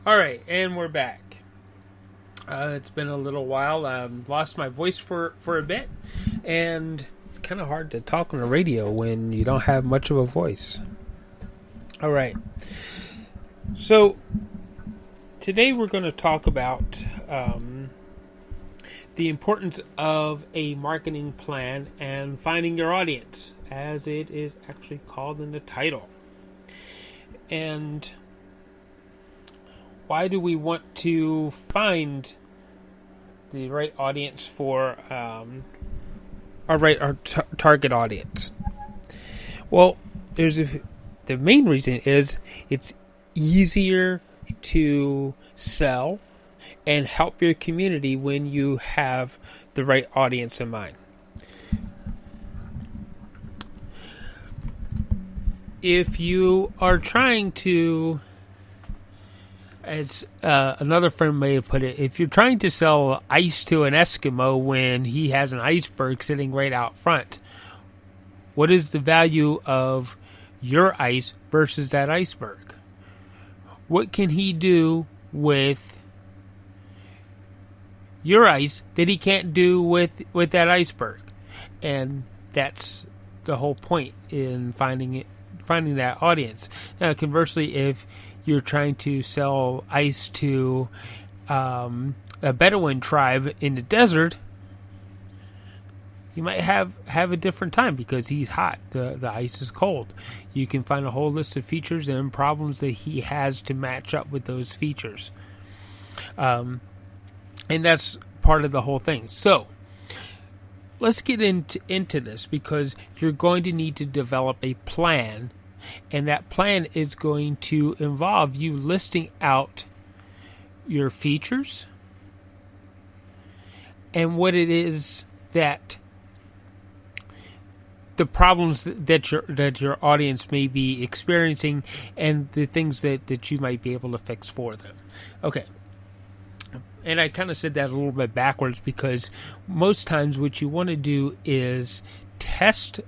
All right, and we're back. It's been a little while. Lost my voice for a bit, and it's kind of hard to talk on the radio when you don't have much of a voice. All right. So today we're going to talk about the importance of a marketing plan and finding your audience, as it is actually called in the title. And why do we want to find the right audience for our target audience? Well, the main reason is it's easier to sell and help your community when you have the right audience in mind. If you are trying to, as another friend may have put it, if you're trying to sell ice to an Eskimo when he has an iceberg sitting right out front, what is the value of your ice versus that iceberg? What can he do with your ice that he can't do with that iceberg? And that's the whole point in finding that audience. Now, conversely, if you're trying to sell ice to a Bedouin tribe in the desert, you might have a different time because he's hot. The ice is cold. You can find a whole list of features and problems that he has to match up with those features. And that's part of the whole thing. So let's get into this, because you're going to need to develop a plan, and that plan is going to involve you listing out your features and what it is that the problems that your audience may be experiencing and the things that you might be able to fix for them. Okay. And I kind of said that a little bit backwards, because most times what you want to do is test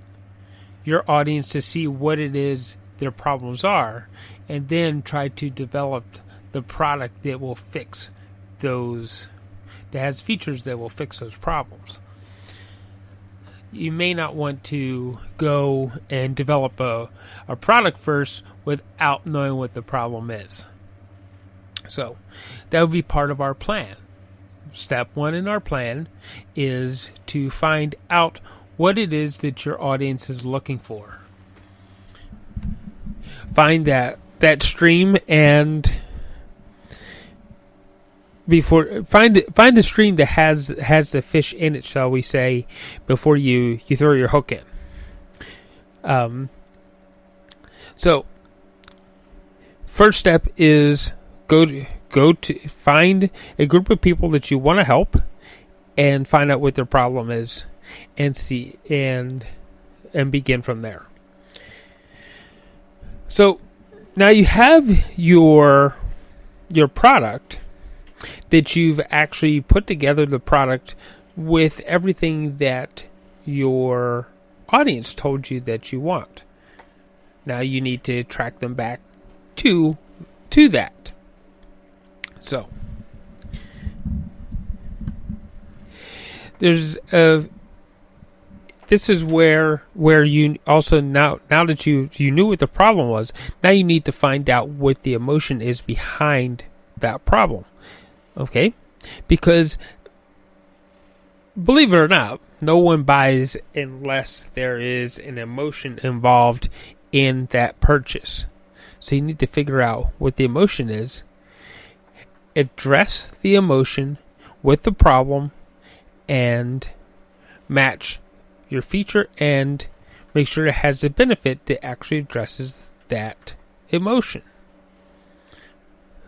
your audience to see what it is their problems are, and then try to develop the product that will fix those, that has features that will fix those problems. You may not want to go and develop a product first without knowing what the problem is. So that would be part of our plan. Step one in our plan is to find out what it is that your audience is looking for. Find that stream, and find the stream that has the fish in it, shall we say, before you throw your hook in. So first step is go to find a group of people that you want to help and find out what their problem is, and see and begin from there. So now you have your product, that you've actually put together the product with everything that your audience told you that you want. Now you need to track them back to that. So there's this is where you also, now that you knew what the problem was, now you need to find out what the emotion is behind that problem. Okay? Because believe it or not, no one buys unless there is an emotion involved in that purchase. So you need to figure out what the emotion is, address the emotion with the problem, and match your feature and make sure it has a benefit that actually addresses that emotion.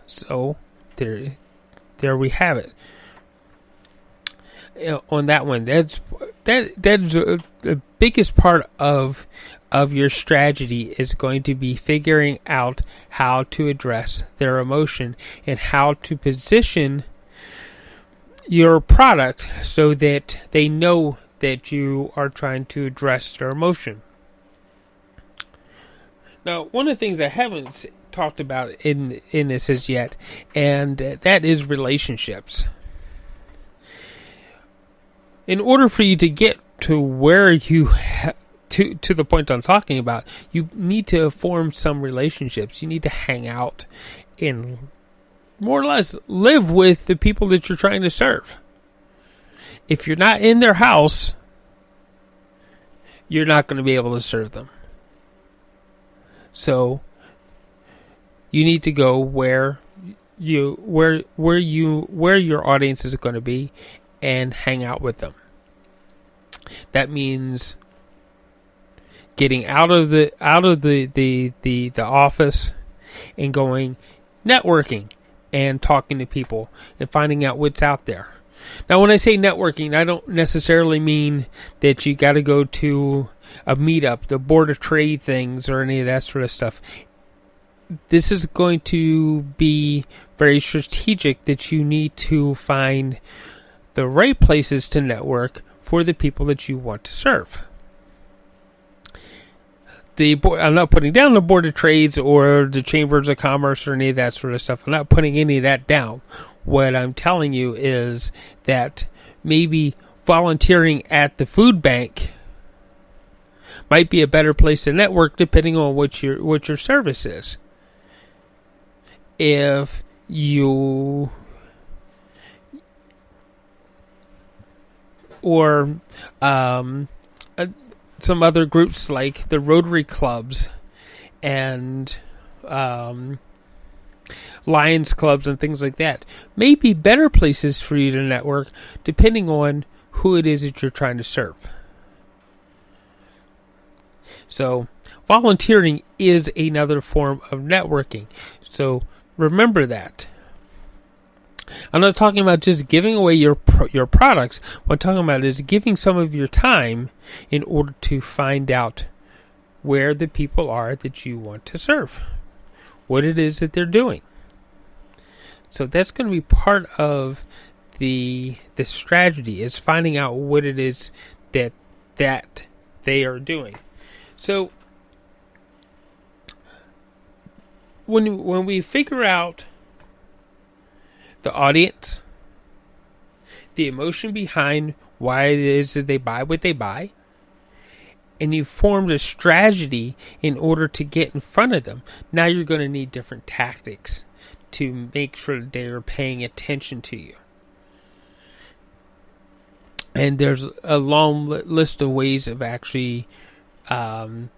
So there we have it. On that one, that's the biggest part of your strategy is going to be figuring out how to address their emotion and how to position your product so that they know that you are trying to address their emotion. Now, one of the things I haven't talked about in this as yet, and that is relationships. In order for you to get to where you to the point I'm talking about, you need to form some relationships. You need to hang out and more or less live with the people that you're trying to serve. If you're not in their house, you're not going to be able to serve them. So you need to go where your audience is going to be and hang out with them. That means getting out of the office and going networking and talking to people and finding out what's out there. Now, when I say networking, I don't necessarily mean that you got to go to a meetup, the Board of Trade things, or any of that sort of stuff. This is going to be very strategic, that you need to find the right places to network for the people that you want to serve. I'm not putting down the Board of Trades or the Chambers of Commerce or any of that sort of stuff. I'm not putting any of that down. What I'm telling you is that maybe volunteering at the food bank might be a better place to network, depending on what your service is. If you or some other groups like the Rotary clubs and Lions clubs and things like that may be better places for you to network, depending on who it is that you're trying to serve. So volunteering is another form of networking. So remember that. I'm not talking about just giving away your products. What I'm talking about is giving some of your time in order to find out where the people are that you want to serve, what it is that they're doing. So that's going to be part of the strategy, is finding out what it is that they are doing. So when we figure out the audience, the emotion behind why it is that they buy what they buy, and you've formed a strategy in order to get in front of them, now you're going to need different tactics to make sure that they are paying attention to you. And there's a long list of ways of actually, I've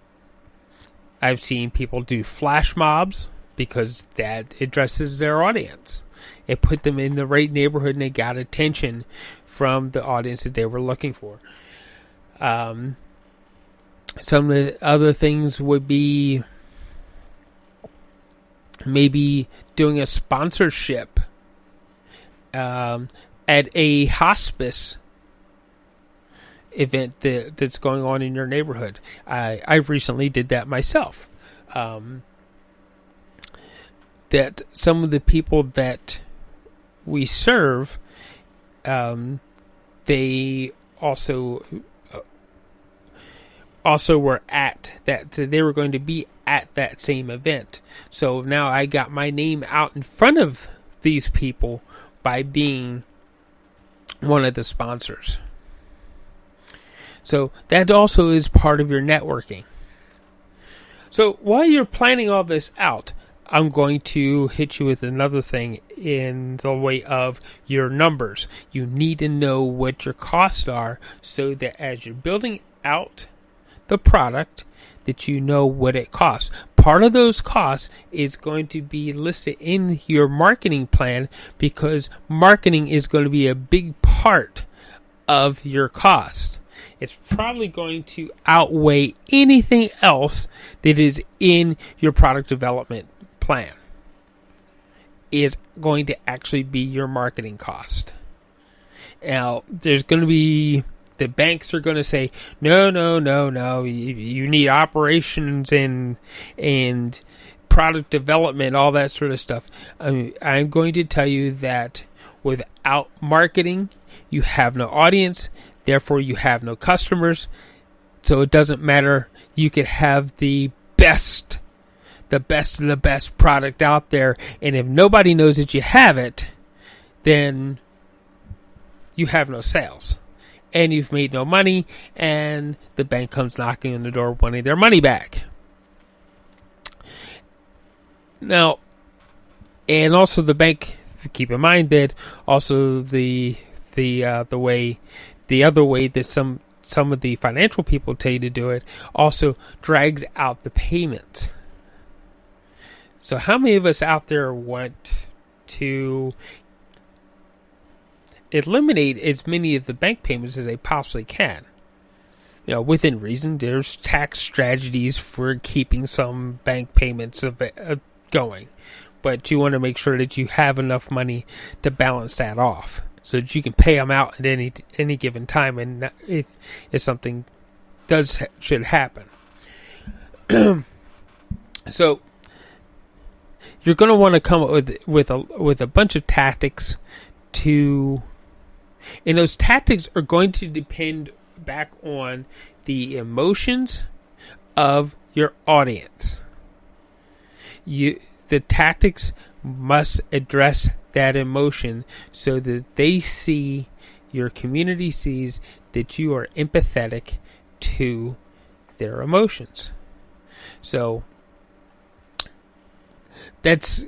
seen people do flash mobs, because that addresses their audience. It put them in the right neighborhood and they got attention from the audience that they were looking for. Some of the other things would be maybe doing a sponsorship at a hospice event that's going on in your neighborhood. I recently did that myself. That some of the people that we serve, they also were at that. They were going to be at that same event. So now I got my name out in front of these people by being one of the sponsors. So that also is part of your networking. So while you're planning all this out, I'm going to hit you with another thing in the way of your numbers. You need to know what your costs are, so that as you're building out the product, that you know what it costs. Part of those costs is going to be listed in your marketing plan, because marketing is going to be a big part of your cost. It's probably going to outweigh anything else that is in your product development plan. Is going to actually be your marketing cost. Now, there's going to be, the banks are going to say, no, you need operations and product development, all that sort of stuff. I'm going to tell you that without marketing, you have no audience, therefore you have no customers. So it doesn't matter. You could have the best the best of the best product out there, and if nobody knows that you have it, then you have no sales, and you've made no money, and the bank comes knocking on the door wanting their money back. Now, and also the bank, keep in mind that also the other way that some of the financial people tell you to do it also drags out the payments. So how many of us out there want to eliminate as many of the bank payments as they possibly can? Within reason, there's tax strategies for keeping some bank payments going. But you want to make sure that you have enough money to balance that off, so that you can pay them out at any given time, and if something should happen. So you're going to want to come up with a bunch of tactics and those tactics are going to depend back on the emotions of your audience. The tactics must address that emotion so that your community sees that you are empathetic to their emotions. So that's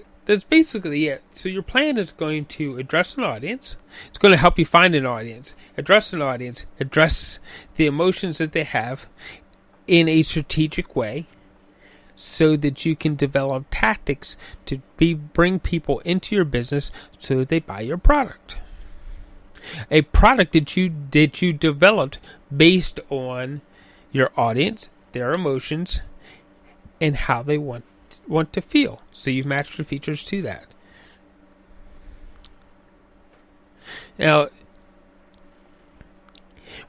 basically it. So your plan is going to address an audience. It's going to help you find an audience, address the emotions that they have in a strategic way, so that you can develop tactics to bring people into your business so that they buy your product. A product that you developed based on your audience, their emotions, and how they want to feel. So you've matched the features to that. Now,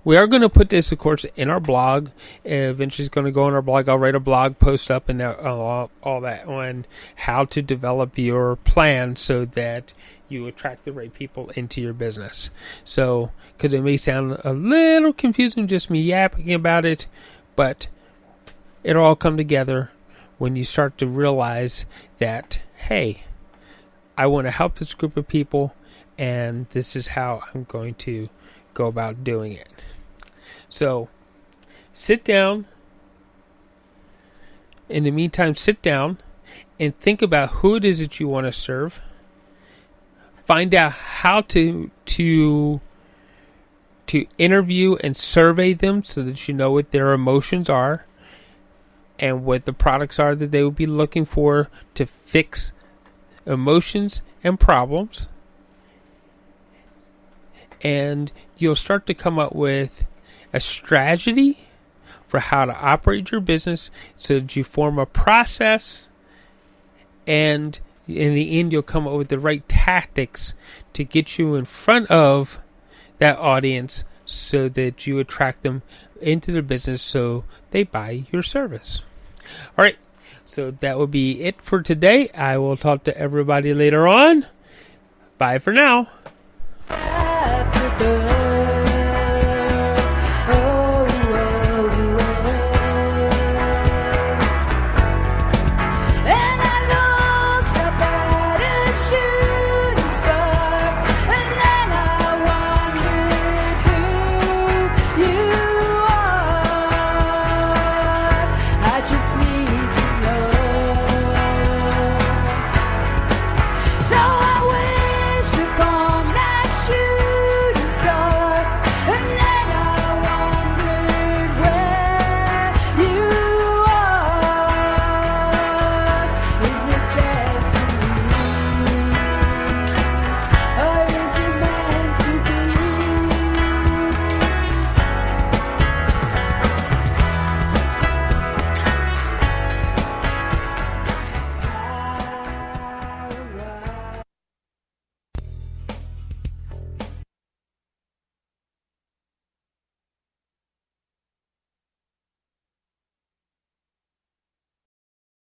we are going to put this, of course, in our blog. Eventually it's going to go on our blog. I'll write a blog post up and all that on how to develop your plan so that you attract the right people into your business. So, because it may sound a little confusing, just me yapping about it, but it'll all come together when you start to realize that, hey, I want to help this group of people, and this is how I'm going to go about doing it. So, sit down. In the meantime, sit down and think about who it is that you want to serve. Find out how to interview and survey them so that you know what their emotions are and what the products are that they would be looking for to fix emotions and problems. And you'll start to come up with a strategy for how to operate your business so that you form a process, and in the end you'll come up with the right tactics to get you in front of that audience so that you attract them into the business so they buy your service. Alright, so that will be it for today. I will talk to everybody later on. Bye for now. After